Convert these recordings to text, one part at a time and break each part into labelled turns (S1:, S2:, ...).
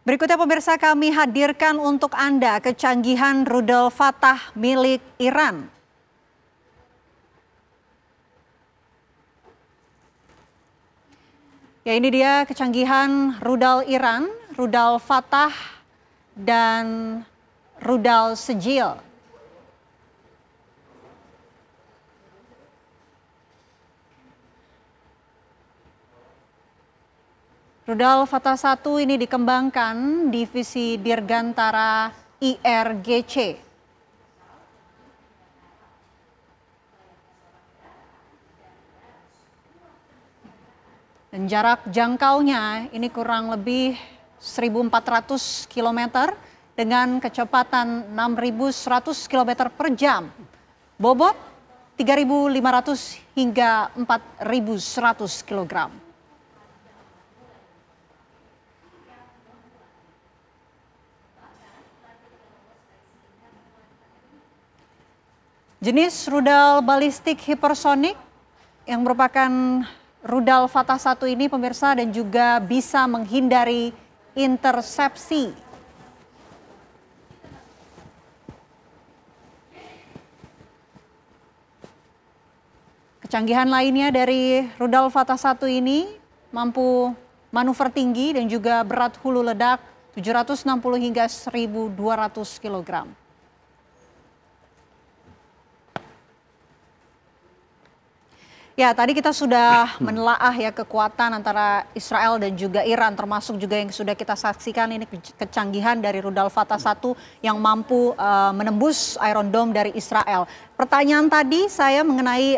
S1: Berikutnya pemirsa kami hadirkan untuk Anda kecanggihan rudal Fatah milik Iran. Ya, ini dia kecanggihan rudal Iran, rudal Fatah dan rudal Sejil. Rudal Fatah 1 ini dikembangkan divisi Dirgantara IRGC. Dan jarak jangkaunya ini kurang lebih 1.400 km dengan kecepatan 6.100 km per jam. Bobot 3.500 hingga 4.100 kg. Jenis rudal balistik hipersonik yang merupakan rudal Fatah 1 ini pemirsa dan juga bisa menghindari intersepsi. Kecanggihan lainnya dari rudal Fatah 1 ini mampu manuver tinggi dan juga berat hulu ledak 760 hingga 1.200 kg. Ya, tadi kita sudah menelaah ya kekuatan antara Israel dan juga Iran, termasuk juga yang sudah kita saksikan ini kecanggihan dari rudal Fatah 1 yang mampu menembus Iron Dome dari Israel. Pertanyaan tadi saya mengenai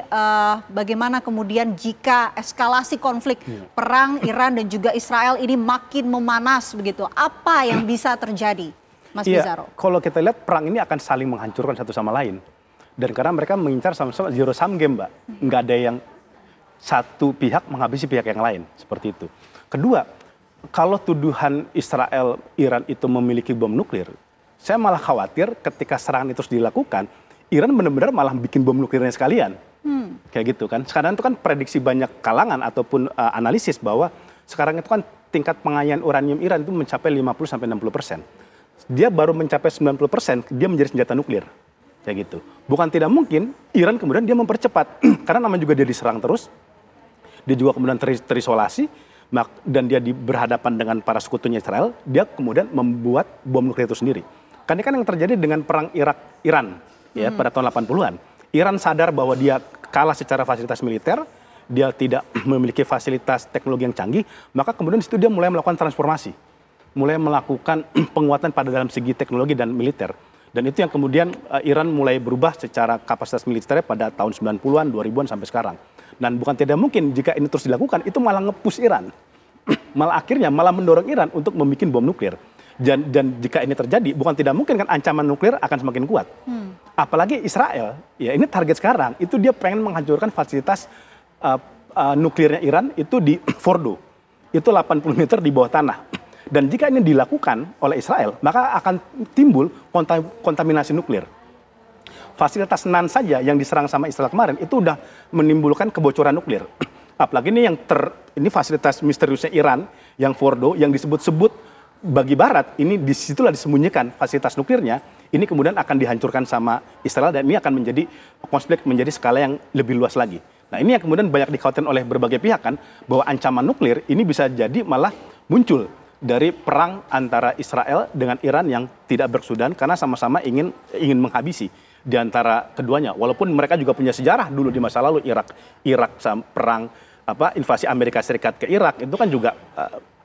S1: bagaimana kemudian jika eskalasi konflik perang Iran dan juga Israel ini makin memanas begitu, apa yang bisa terjadi, Mas Bizarro?
S2: Kalau kita lihat perang ini akan saling menghancurkan satu sama lain. Dan karena mereka mengincar sama-sama zero sum game, Mbak. Nggak ada yang satu pihak menghabisi pihak yang lain, seperti itu. Kedua, kalau tuduhan Israel, Iran itu memiliki bom nuklir, saya malah khawatir ketika serangan itu dilakukan, Iran benar-benar malah bikin bom nuklirnya sekalian. Kayak gitu kan. Sekarang itu kan prediksi banyak kalangan ataupun analisis bahwa sekarang itu kan tingkat pengayaan uranium Iran itu mencapai 50-60%. Dia baru mencapai 90%, dia menjadi senjata nuklir. Kayak gitu. Bukan tidak mungkin Iran kemudian dia mempercepat. Karena namanya juga dia diserang terus. Dia juga kemudian terisolasi. Dan dia berhadapan dengan para sekutunya Israel. Dia kemudian membuat bom nuklir itu sendiri. Karena kan yang terjadi dengan perang Irak-Iran ya, pada tahun 80-an. Iran sadar bahwa dia kalah secara fasilitas militer. Dia tidak memiliki fasilitas teknologi yang canggih. Maka kemudian di situ dia mulai melakukan transformasi. Mulai melakukan penguatan pada dalam segi teknologi dan militer. Dan itu yang kemudian Iran mulai berubah secara kapasitas militernya pada tahun 90-an, 2000-an sampai sekarang. Dan bukan tidak mungkin jika ini terus dilakukan, itu malah nge-push Iran. Malah akhirnya malah mendorong Iran untuk membuat bom nuklir. Dan jika ini terjadi, bukan tidak mungkin kan ancaman nuklir akan semakin kuat. Apalagi Israel, ya ini target sekarang, itu dia pengen menghancurkan fasilitas nuklirnya Iran itu di Fordo. Itu 80 meter di bawah tanah. Dan jika ini dilakukan oleh Israel, maka akan timbul kontaminasi nuklir. Fasilitas NAN saja yang diserang sama Israel kemarin itu udah menimbulkan kebocoran nuklir. Apalagi ini ini fasilitas misteriusnya Iran yang Fordo yang disebut-sebut bagi Barat, ini disitulah disembunyikan fasilitas nuklirnya. Ini kemudian akan dihancurkan sama Israel dan ini akan menjadi konflik menjadi skala yang lebih luas lagi. Nah ini yang kemudian banyak dikhawatirkan oleh berbagai pihak kan, bahwa ancaman nuklir ini bisa jadi malah muncul dari perang antara Israel dengan Iran yang tidak berkesudahan karena sama-sama ingin menghabisi di antara keduanya. Walaupun mereka juga punya sejarah dulu di masa lalu Irak perang invasi Amerika Serikat ke Irak itu kan juga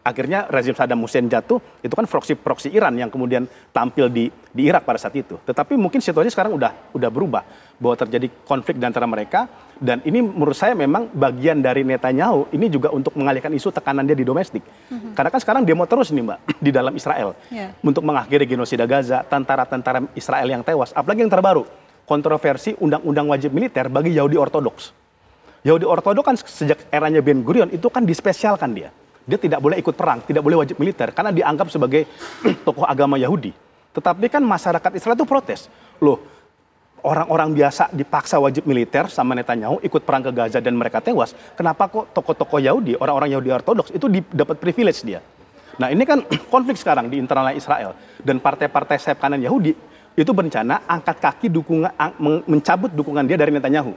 S2: akhirnya rezim Saddam Hussein jatuh, itu kan proksi Iran yang kemudian tampil di Irak pada saat itu. Tetapi mungkin situasi sekarang udah berubah, bahwa terjadi konflik di antara mereka, dan ini menurut saya memang bagian dari Netanyahu ini juga untuk mengalihkan isu tekanan dia di domestik. Karena kan sekarang demo terus nih Mbak, di dalam Israel, untuk mengakhiri genosida Gaza, tentara-tentara Israel yang tewas. Apalagi yang terbaru, kontroversi undang-undang wajib militer bagi Yahudi Ortodoks. Yahudi Ortodoks kan sejak eranya Ben Gurion itu kan dispesialkan dia. Dia tidak boleh ikut perang, tidak boleh wajib militer, karena dianggap sebagai tokoh agama Yahudi. Tetapi kan masyarakat Israel itu protes. Loh, orang-orang biasa dipaksa wajib militer sama Netanyahu ikut perang ke Gaza dan mereka tewas. Kenapa kok tokoh-tokoh Yahudi, orang-orang Yahudi Ortodoks itu dapat privilege dia? Nah ini kan konflik sekarang di internal Israel dan partai-partai sayap kanan Yahudi itu berencana angkat kaki mencabut dukungan dia dari Netanyahu.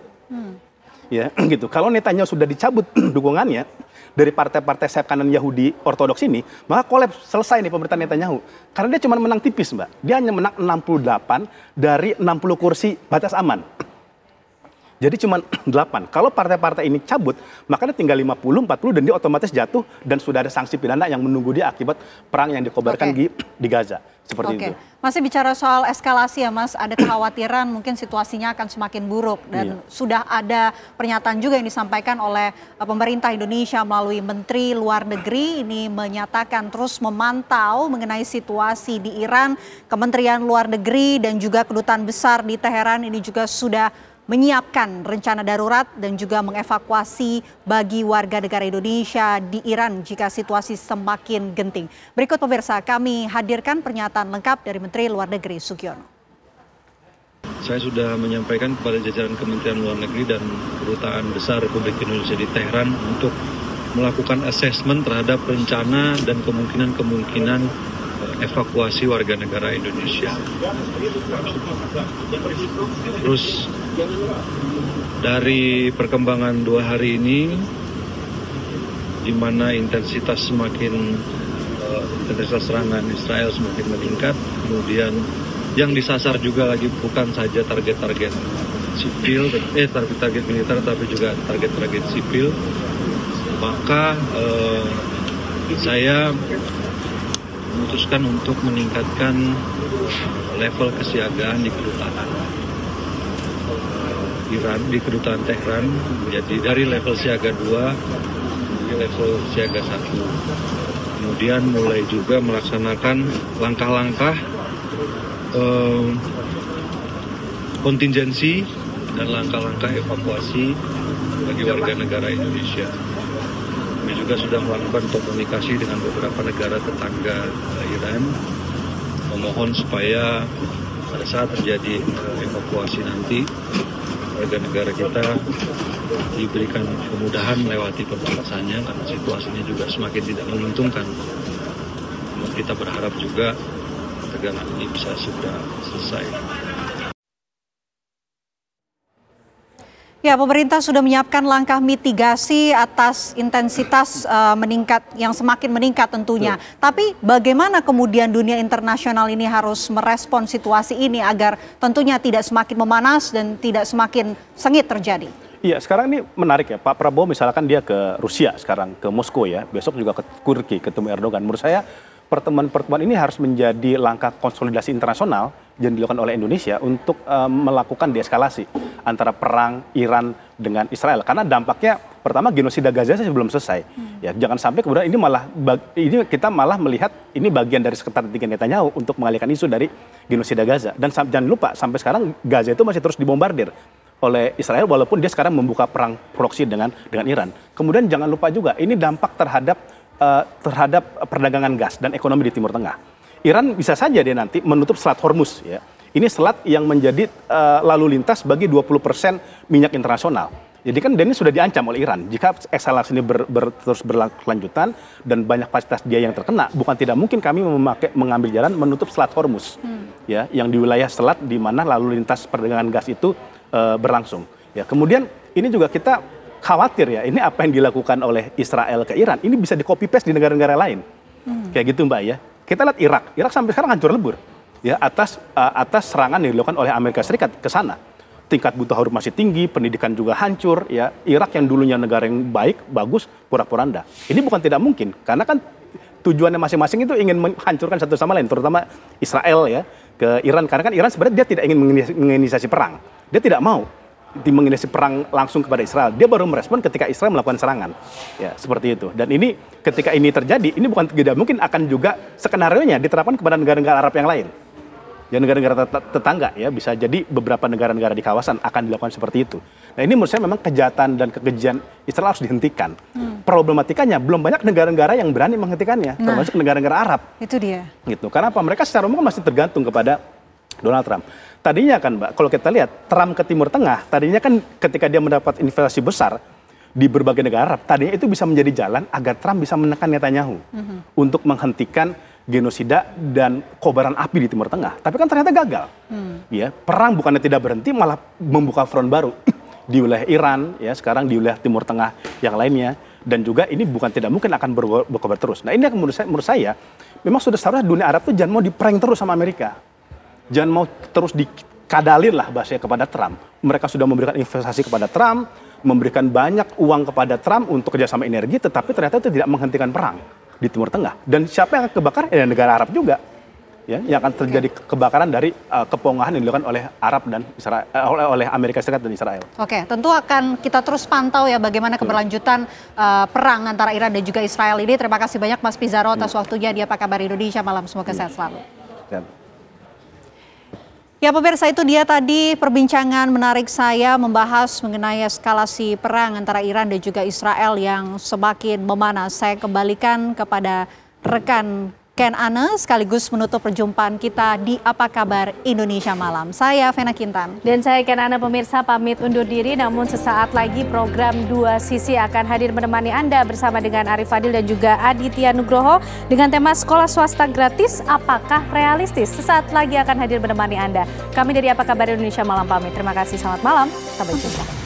S2: Ya, gitu. Kalau Netanyahu sudah dicabut dukungannya dari partai-partai sayap kanan Yahudi ortodoks ini, maka kolaps, selesai nih pemerintahan Netanyahu. Karena dia cuma menang tipis, Mbak. Dia hanya menang 68 dari 60 kursi batas aman. Jadi cuma 8. Kalau partai-partai ini cabut, makanya tinggal 50, 40 dan dia otomatis jatuh dan sudah ada sanksi pidana yang menunggu dia akibat perang yang dikobarkan di Gaza. Seperti itu.
S1: Masih bicara soal eskalasi ya Mas, ada kekhawatiran mungkin situasinya akan semakin buruk dan sudah ada pernyataan juga yang disampaikan oleh pemerintah Indonesia melalui Menteri Luar Negeri ini menyatakan terus memantau mengenai situasi di Iran. Kementerian Luar Negeri dan juga Kedutaan Besar di Teheran ini juga sudah menyiapkan rencana darurat dan juga mengevakuasi bagi warga negara Indonesia di Iran jika situasi semakin genting. Berikut pemirsa, kami hadirkan pernyataan lengkap dari Menteri Luar Negeri Sugiono.
S3: Saya sudah menyampaikan kepada jajaran Kementerian Luar Negeri dan Kedutaan Besar Republik Indonesia di Teheran untuk melakukan asesmen terhadap rencana dan kemungkinan evakuasi warga negara Indonesia. Terus dari perkembangan 2 hari ini, di mana intensitas serangan Israel semakin meningkat, kemudian yang disasar juga lagi bukan saja target-target sipil, target-target militer, tapi juga target-target sipil, maka saya memutuskan untuk meningkatkan level kesiagaan di kedutaan Iran, di kedutaan Teheran, menjadi dari level siaga 2 ke level siaga 1. Kemudian mulai juga melaksanakan langkah-langkah kontingensi dan langkah-langkah evakuasi bagi warga negara Indonesia. Kami juga sudah melakukan komunikasi dengan beberapa negara tetangga Iran, memohon supaya pada saat terjadi evakuasi nanti, warga negara kita diberikan kemudahan melewati perbatasannya karena situasinya juga semakin tidak menguntungkan. Kita berharap juga tegangan ini bisa segera selesai.
S1: Ya, pemerintah sudah menyiapkan langkah mitigasi atas intensitas yang semakin meningkat tentunya. Tapi bagaimana kemudian dunia internasional ini harus merespon situasi ini agar tentunya tidak semakin memanas dan tidak semakin sengit terjadi?
S2: Iya, sekarang ini menarik ya. Pak Prabowo misalkan dia ke Rusia sekarang, ke Moskow ya. Besok juga ke Turki, ketemu Erdogan. Menurut saya pertemuan-pertemuan ini harus menjadi langkah konsolidasi internasional yang dilakukan oleh Indonesia untuk melakukan deeskalasi antara perang Iran dengan Israel. Karena dampaknya pertama genosida Gaza belum selesai. Ya, jangan sampai kemudian ini kita malah melihat ini bagian dari strategi Netanyahu untuk mengalihkan isu dari genosida Gaza. Dan jangan lupa sampai sekarang Gaza itu masih terus dibombardir oleh Israel walaupun dia sekarang membuka perang proksi dengan Iran. Kemudian jangan lupa juga ini dampak terhadap perdagangan gas dan ekonomi di Timur Tengah. Iran bisa saja dia nanti menutup Selat Hormuz ya. Ini selat yang menjadi lalu lintas bagi 20% minyak internasional. Jadi kan ini sudah diancam oleh Iran. Jika eskalasi ini terus berkelanjutan dan banyak fasilitas dia yang terkena, bukan tidak mungkin kami mengambil jalan menutup Selat Hormuz. Ya, yang di wilayah selat di mana lalu lintas perdagangan gas itu berlangsung. Ya, kemudian ini juga kita khawatir ya, ini apa yang dilakukan oleh Israel ke Iran, ini bisa di-copy paste di negara-negara lain. Kayak gitu Mbak ya. Kita lihat Irak sampai sekarang hancur lebur. Ya, atas serangan yang dilakukan oleh Amerika Serikat ke sana. Tingkat buta huruf masih tinggi, pendidikan juga hancur. Ya, Irak yang dulunya negara yang baik, bagus, pura-puranda. Ini bukan tidak mungkin, karena kan tujuannya masing-masing itu ingin menghancurkan satu sama lain, terutama Israel ya ke Iran. Karena kan Iran sebenarnya dia tidak ingin menginisiasi perang. Dia tidak mau menginisiasi perang langsung kepada Israel. Dia baru merespon ketika Israel melakukan serangan. Ya, seperti itu. Dan ini ketika ini terjadi, ini bukan tidak mungkin akan juga skenarionya diterapkan kepada negara-negara Arab yang lain. Ya, negara-negara tetangga ya, bisa jadi beberapa negara-negara di kawasan akan dilakukan seperti itu. Nah, ini menurut saya memang kejahatan dan kekejian Israel harus dihentikan. Problematikanya belum banyak negara-negara yang berani menghentikannya, termasuk negara-negara Arab.
S1: Itu dia.
S2: Gitu. Karena apa? Mereka secara umum masih tergantung kepada Donald Trump. Tadinya kan Mbak, kalau kita lihat Trump ke Timur Tengah, tadinya kan ketika dia mendapat investasi besar, di berbagai negara Arab, tadinya itu bisa menjadi jalan agar Trump bisa menekan Netanyahu untuk menghentikan genosida dan kobaran api di Timur Tengah. Tapi kan ternyata gagal. Ya, perang bukannya tidak berhenti, malah membuka front baru di wilayah Iran, ya sekarang di wilayah Timur Tengah yang lainnya. Dan juga ini bukan tidak mungkin akan berkobar terus. Nah ini yang menurut saya memang sudah seharusnya dunia Arab itu jangan mau diprank terus sama Amerika. Jangan mau terus dikadalin lah bahasanya kepada Trump. Mereka sudah memberikan investasi kepada Trump, memberikan banyak uang kepada Trump untuk kerjasama energi, tetapi ternyata itu tidak menghentikan perang di Timur Tengah. Dan siapa yang akan kebakar? Ya negara Arab juga. Ya, yang akan terjadi kebakaran dari kepongahan yang dilakukan oleh Arab dan Israel, oleh Amerika Serikat dan Israel.
S1: Oke, tentu akan kita terus pantau ya bagaimana keberlanjutan perang antara Iran dan juga Israel ini. Terima kasih banyak Mas Pizarro atas waktunya di Apa Kabar Indonesia Malam. Semoga sehat selalu. Ya pemirsa, itu dia tadi perbincangan menarik saya membahas mengenai eskalasi perang antara Iran dan juga Israel yang semakin memanas. Saya kembalikan kepada rekan Ken Ane sekaligus menutup perjumpaan kita di Apa Kabar Indonesia Malam. Saya Vena Kintan.
S4: Dan saya Ken Ane, pemirsa pamit undur diri, namun sesaat lagi program Dua Sisi akan hadir menemani Anda bersama dengan Arif Fadil dan juga Aditya Nugroho dengan tema sekolah swasta gratis, apakah realistis? Sesaat lagi akan hadir menemani Anda. Kami dari Apa Kabar Indonesia Malam pamit. Terima kasih, selamat malam, sampai jumpa.